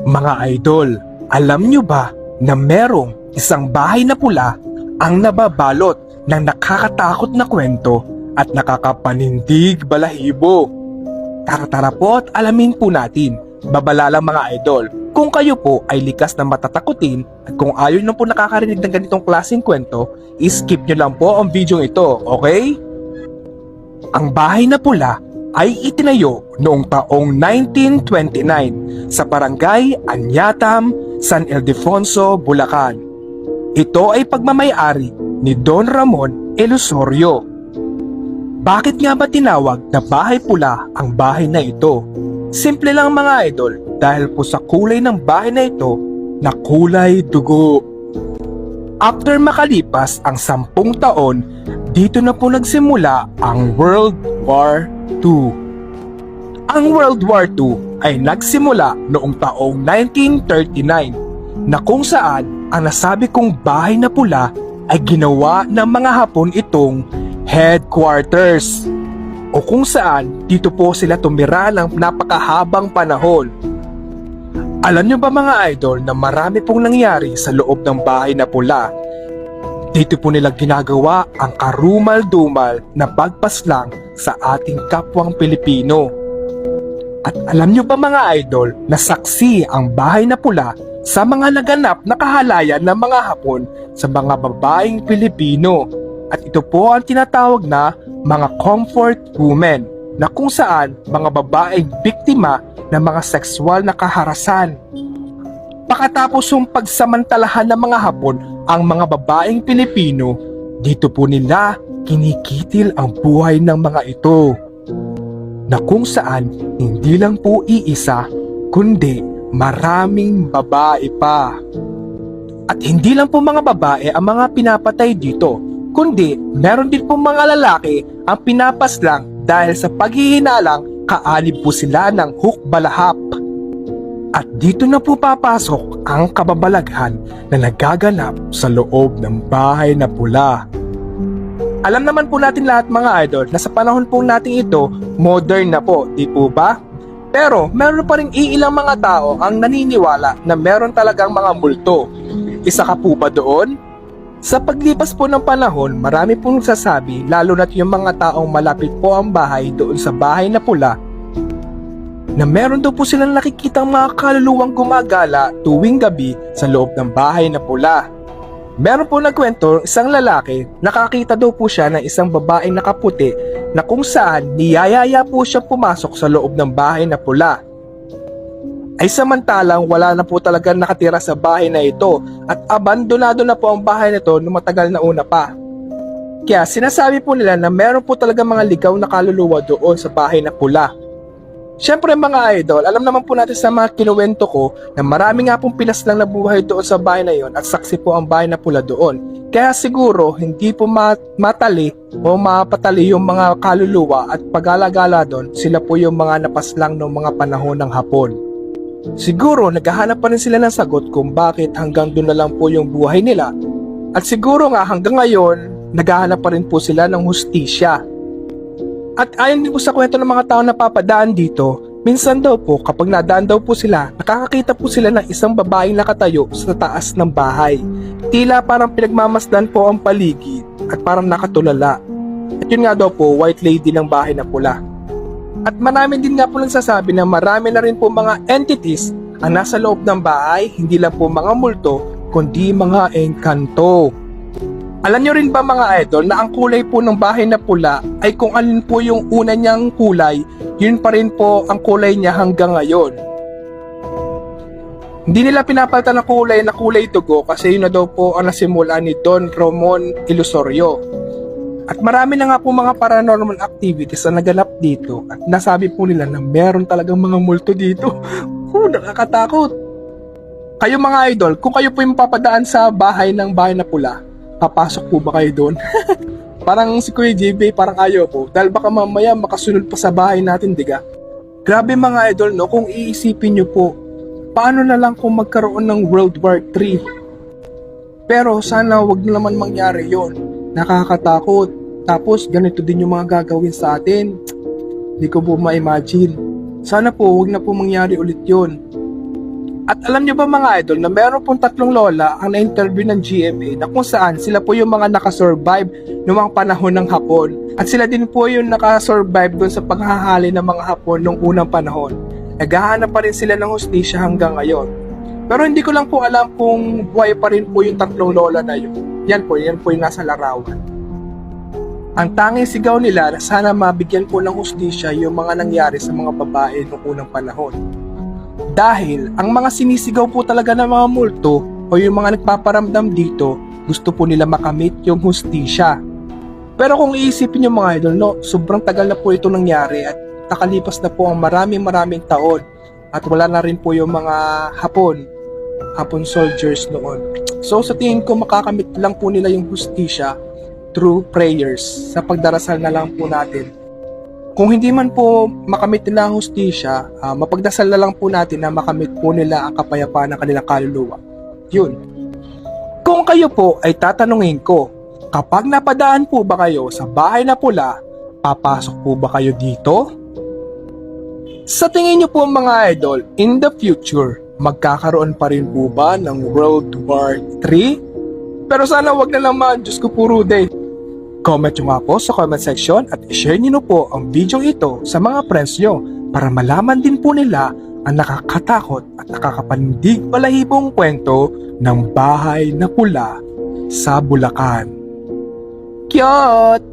Mga idol, alam nyo ba na merong isang bahay na pula ang nababalot ng nakakatakot na kwento at nakakapanindig balahibo? Tara po at alamin po natin, babala lang mga idol, kung kayo po ay likas na matatakutin at kung ayaw nyo po nakakarinig ng ganitong klaseng kwento, skip nyo lang po ang video ito, okay? Ang bahay na pula ay itinayo noong taong 1929 sa Barangay Anyatam, San Ildefonso, Bulacan. Ito ay pagmamay-ari ni Don Ramon Elosorio. Bakit nga ba tinawag na bahay pula ang bahay na ito? Simple lang mga idol, dahil po sa kulay ng bahay na ito na kulay dugo. After makalipas ang 10 taon, dito na po nagsimula ang World War II. Ang World War II ay nagsimula noong taong 1939 na kung saan ang nasabi kong bahay na pula ay ginawa ng mga Hapon itong headquarters o kung saan dito po sila tumira ng napakahabang panahon. Alam nyo ba mga idol na marami pong nangyari sa loob ng bahay na pula? Dito po nila ginagawa ang karumal-dumal na pagpaslang sa ating kapwang Pilipino. At alam nyo ba mga idol na saksi ang bahay na pula sa mga naganap na kahalayan ng mga Hapon sa mga babaeng Pilipino? At ito po ang tinatawag na mga comfort women na kung saan mga babaeng biktima ng mga sexual na kaharasan. Pakatapos yung pagsamantalahan ng mga Hapon ang mga babaeng Pilipino, dito po nila kinikitil ang buhay ng mga ito. Na kung saan hindi lang po iisa, kundi maraming babae pa. At hindi lang po mga babae ang mga pinapatay dito, kundi meron din po mga lalaki ang pinapaslang dahil sa paghihinalang kaalib po sila ng hukbalahap. At dito na po papasok ang kababalaghan na nagaganap sa loob ng bahay na pula. Alam naman po natin lahat mga idol na sa panahon po natin ito, modern na po, di po ba? Pero meron pa rin iilang mga tao ang naniniwala na meron talagang mga multo. Isa ka po ba doon? Sa paglipas po ng panahon, marami pong nagsasabi, lalo na't yung mga taong malapit po ang bahay doon sa bahay na pula, na meron daw po silang nakikitang mga kaluluwang gumagala tuwing gabi sa loob ng bahay na pula. Meron po nagkwento isang lalaki, nakakita daw po siya ng isang babaeng nakaputi na kung saan niyayaya po siya pumasok sa loob ng bahay na pula. Ay samantalang wala na po talaga nakatira sa bahay na ito at abandonado na po ang bahay na ito noong matagal na una pa. Kaya sinasabi po nila na meron po talaga mga ligaw na kaluluwa doon sa bahay na pula. Siyempre mga idol, alam naman po natin sa mga kinuwento ko na marami nga pong pinaslang na buhay doon sa bahay na yon at saksi po ang bahay na pula doon. Kaya siguro hindi po matali o mapatali yung mga kaluluwa at pag-alagala doon, sila po yung mga napaslang noong mga panahon ng Hapon. Siguro naghahanap pa rin sila ng sagot kung bakit hanggang doon na lang po yung buhay nila. At siguro nga hanggang ngayon, naghahanap pa rin po sila ng hustisya. At ayon din po sa kwento ng mga tao na papadaan dito, minsan daw po kapag nadaan daw po sila, nakakakita po sila ng isang babaeng nakatayo sa taas ng bahay. Tila parang pinagmamasdan po ang paligid at parang nakatulala. At yun nga daw po, white lady ng bahay na pula. At marami din nga po nagsasabi na marami na rin po mga entities ang nasa loob ng bahay, hindi lang po mga multo, kundi mga engkanto. Alam nyo rin ba mga idol na ang kulay po ng bahay na pula ay kung alin po yung una niyang kulay, yun pa rin po ang kulay niya hanggang ngayon. Hindi nila pinapalitan ng kulay na kulay dugo kasi yun na daw po ang nasimula ni Don Ramon Elosorio. At marami na nga po mga paranormal activities na naganap dito at nasabi po nila na meron talagang mga multo dito. Nakakatakot. Kayo mga idol, kung kayo po yung papadaan sa bahay na pula, papasok po ba kayo doon? Parang si Kuya JB, parang ayaw po. Dahil baka mamaya makasunod pa sa bahay natin, diga? Grabe mga idol, no? Kung iisipin nyo po, paano na lang kung magkaroon ng World War III? Pero sana wag na naman mangyari yon. Nakakatakot. Tapos ganito din yung mga gagawin sa atin. Hindi ko po ma-imagine. Sana po wag na po mangyari ulit yon. At alam nyo ba mga idol na meron pong 3 lola ang na-interview ng GMA na kung saan sila po yung mga nakasurvive noong mga panahon ng Hapon. At sila din po yung nakasurvive doon sa paghahali ng mga Hapon noong unang panahon. Naghahanap pa rin sila ng hustisya hanggang ngayon. Pero hindi ko lang po alam kung buhay pa rin po yung 3 lola na yun. Yan po yung nasa larawan. Ang tanging sigaw nila na sana mabigyan po ng hustisya yung mga nangyari sa mga babae noong unang panahon. Dahil ang mga sinisigaw po talaga ng mga multo o yung mga nagpaparamdam dito, gusto po nila makamit yung hustisya. Pero kung iisipin nyo mga idol, no, sobrang tagal na po ito nangyari at nakalipas na po ang maraming taon at wala na rin po yung mga Hapon soldiers noon. So sa tingin ko makakamit lang po nila yung hustisya through prayers, sa pagdarasal na lang po natin. Kung hindi man po makamit nila ang hustisya, mapagdasal na lang po natin na makamit po nila ang kapayapaan ng kanilang kaluluwa. Yun. Kung kayo po ay tatanungin ko, kapag napadaan po ba kayo sa bahay na pula, papasok po ba kayo dito? Sa tingin niyo po mga idol, in the future, magkakaroon pa rin po ba ng World War III? Pero sana wag na naman, Diyos ko po Rude. Comment nyo nga po sa comment section at share nyo po ang video ito sa mga friends nyo para malaman din po nila ang nakakatakot at nakakapandig balahibong kwento ng bahay na pula sa Bulacan. Cute!